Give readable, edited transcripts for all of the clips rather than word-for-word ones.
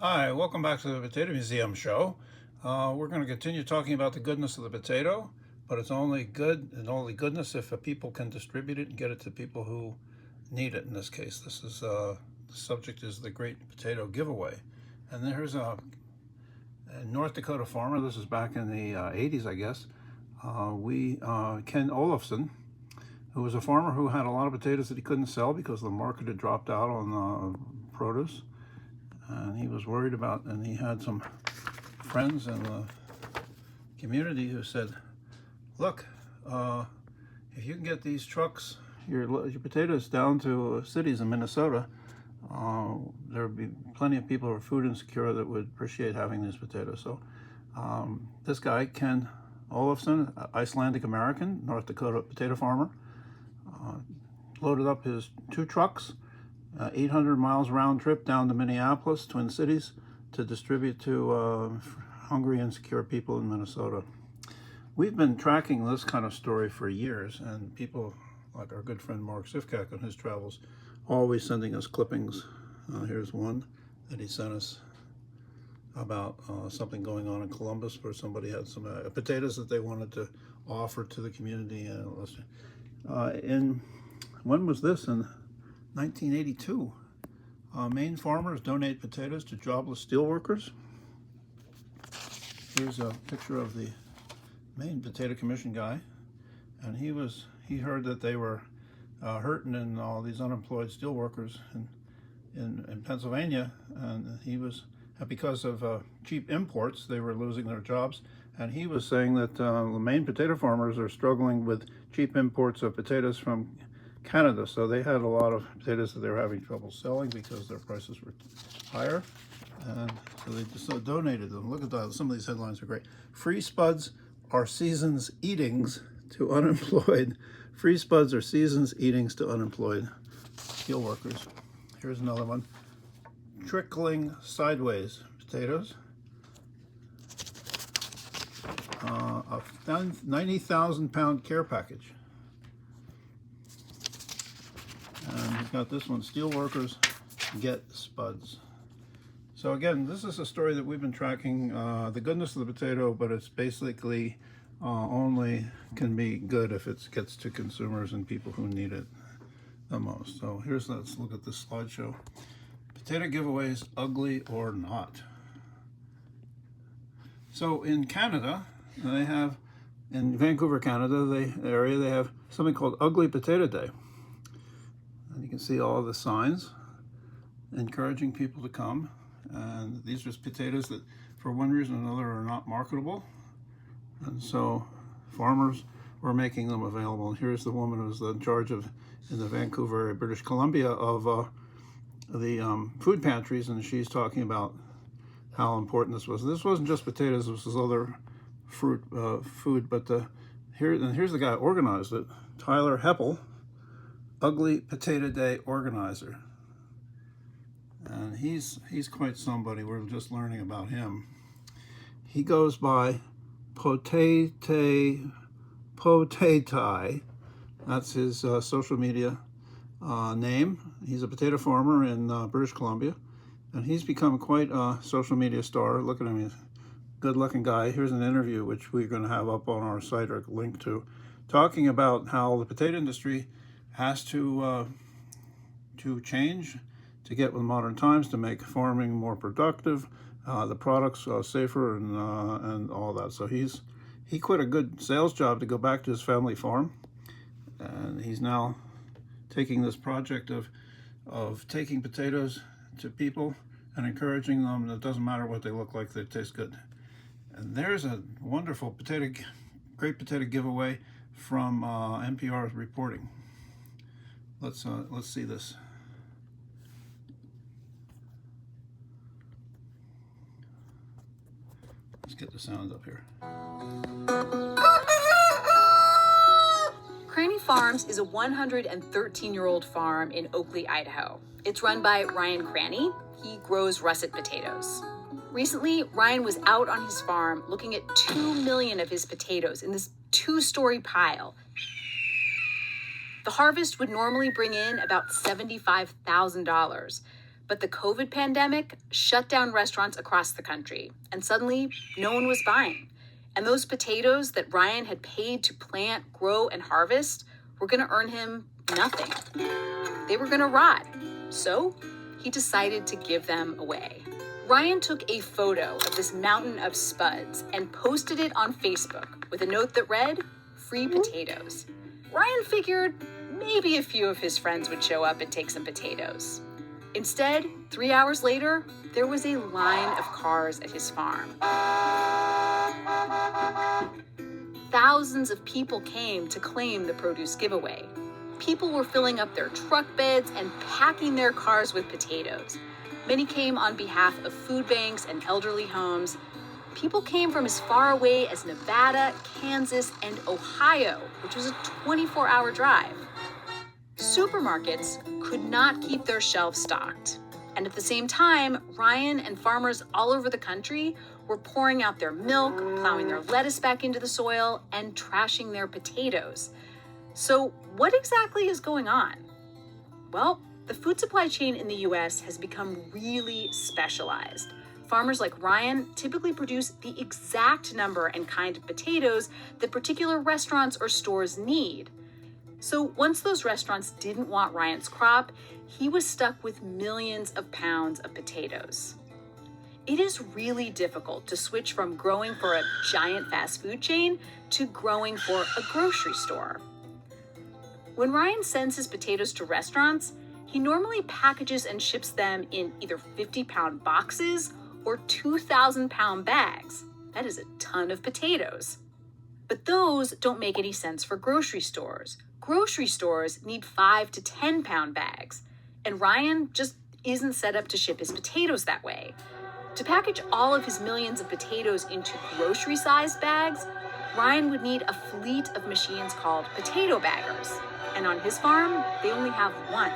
Hi, welcome back to the Potato Museum show. We're going to continue talking about the goodness of the potato, but it's only good and only goodness if people can distribute it and get it to people who need it. In this case, the subject is the Great Potato Giveaway, and there's a North Dakota farmer. This is back in the 80s, I guess. Ken Olofsson, who was a farmer who had a lot of potatoes that he couldn't sell because the market had dropped out on produce. And he was worried about, and he had some friends in the community who said, look, if you can get these trucks, your potatoes down to cities in Minnesota, there would be plenty of people who are food insecure that would appreciate having these potatoes. So this guy, Ken Olofsson, Icelandic American, North Dakota potato farmer, loaded up his 2 trucks, 800 miles round trip down to Minneapolis, Twin Cities, to distribute to hungry, insecure people in Minnesota. We've been tracking this kind of story for years, and people like our good friend Mark Sifkak on his travels, always sending us clippings. Here's one that he sent us about something going on in Columbus, where somebody had some potatoes that they wanted to offer to the community. And when was this? In 1982. Maine farmers donate potatoes to jobless steelworkers. Here's a picture of the Maine Potato Commission guy, and he heard that they were hurting in all these unemployed steelworkers in Pennsylvania, and he was, because of cheap imports, they were losing their jobs. And he was saying that the Maine potato farmers are struggling with cheap imports of potatoes from Canada, so they had a lot of potatoes that they were having trouble selling because their prices were higher, and so they just donated them. Look at that, some of these headlines are great. Free spuds are season's eatings to unemployed. Free spuds are season's eatings to unemployed steel workers. Here's another one. Trickling sideways potatoes. A 90,000 pound care package. And he's got this one, steel workers get spuds. So again, this is a story that we've been tracking, the goodness of the potato, but it's basically only can be good if it gets to consumers and people who need it the most. So let's look at this slideshow. Potato giveaways, ugly or not. So in Canada, they have, in Vancouver, Canada, they have something called Ugly Potato Day. And you can see all the signs encouraging people to come. And these are potatoes that, for one reason or another, are not marketable. And so farmers were making them available. And here's the woman who's in charge of, in the Vancouver area, British Columbia, of the food pantries. And she's talking about how important this was. This wasn't just potatoes, this was other fruit, food. But here's the guy who organized it, Tyler Heppell, Ugly Potato Day organizer, and he's quite somebody. We're just learning about him. He goes by Potatai. That's his social media name. He's a potato farmer in British Columbia, and he's become quite a social media star. Look at him, he's a good-looking guy. Here's an interview which we're going to have up on our site or link to, talking about how the potato industry has to change to get with modern times, to make farming more productive, the products safer, and all that. So he quit a good sales job to go back to his family farm, and he's now taking this project of taking potatoes to people and encouraging them. It doesn't matter what they look like, they taste good. And there's a wonderful great potato giveaway from NPR's reporting. Let's see this. Let's get the sound up here. Cranney Farms is a 113-year-old farm in Oakley, Idaho. It's run by Ryan Cranney. He grows russet potatoes. Recently, Ryan was out on his farm looking at 2 million of his potatoes in this 2-story pile. The harvest would normally bring in about $75,000, But the COVID pandemic shut down restaurants across the country, and suddenly no one was buying. And those potatoes that Ryan had paid to plant, grow, and harvest were going to earn him nothing. They were going to rot. So he decided to give them away. Ryan took a photo of this mountain of spuds and posted it on Facebook with a note that read, "Free potatoes." Ryan figured maybe a few of his friends would show up and take some potatoes. Instead, 3 hours later, there was a line of cars at his farm. Thousands of people came to claim the produce giveaway. People were filling up their truck beds and packing their cars with potatoes. Many came on behalf of food banks and elderly homes. People came from as far away as Nevada, Kansas, and Ohio, which was a 24-hour drive. Supermarkets could not keep their shelves stocked. And at the same time, Ryan and farmers all over the country were pouring out their milk, plowing their lettuce back into the soil, and trashing their potatoes. So what exactly is going on? Well, the food supply chain in the US has become really specialized. Farmers like Ryan typically produce the exact number and kind of potatoes that particular restaurants or stores need. So once those restaurants didn't want Ryan's crop, he was stuck with millions of pounds of potatoes. It is really difficult to switch from growing for a giant fast food chain to growing for a grocery store. When Ryan sends his potatoes to restaurants, he normally packages and ships them in either 50-pound boxes or 2,000-pound bags. That is a ton of potatoes. But those don't make any sense for grocery stores. Grocery stores need 5 to 10-pound bags, and Ryan just isn't set up to ship his potatoes that way. To package all of his millions of potatoes into grocery-sized bags, Ryan would need a fleet of machines called potato baggers, and on his farm, they only have one.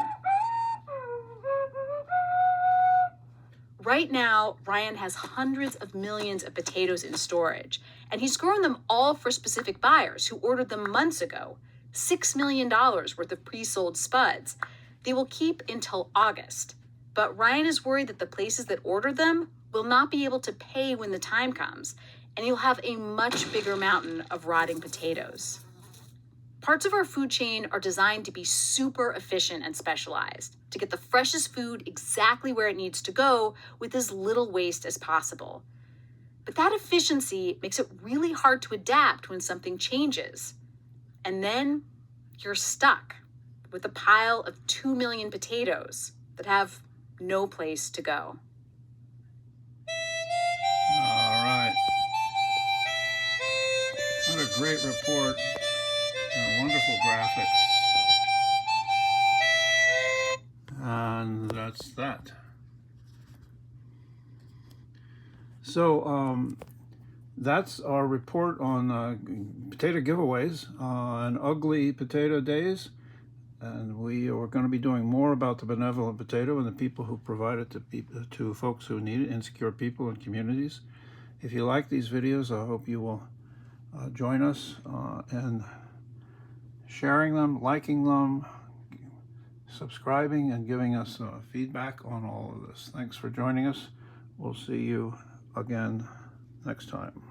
Right now, Ryan has hundreds of millions of potatoes in storage, and he's growing them all for specific buyers who ordered them months ago. $6 million worth of pre-sold spuds. They will keep until August. But Ryan is worried that the places that ordered them will not be able to pay when the time comes, and he'll have a much bigger mountain of rotting potatoes. Parts of our food chain are designed to be super efficient and specialized, to get the freshest food exactly where it needs to go with as little waste as possible. But that efficiency makes it really hard to adapt when something changes. And then you're stuck with a pile of 2 million potatoes that have no place to go. All right. What a great report. Wonderful graphics. And that's that. So that's our report on potato giveaways and ugly potato days. And we are going to be doing more about the benevolent potato and the people who provide it to folks who need it, insecure people and communities. If you like these videos, I hope you will join us in sharing them, liking them, subscribing, and giving us feedback on all of this. Thanks for joining us. We'll see you again next time.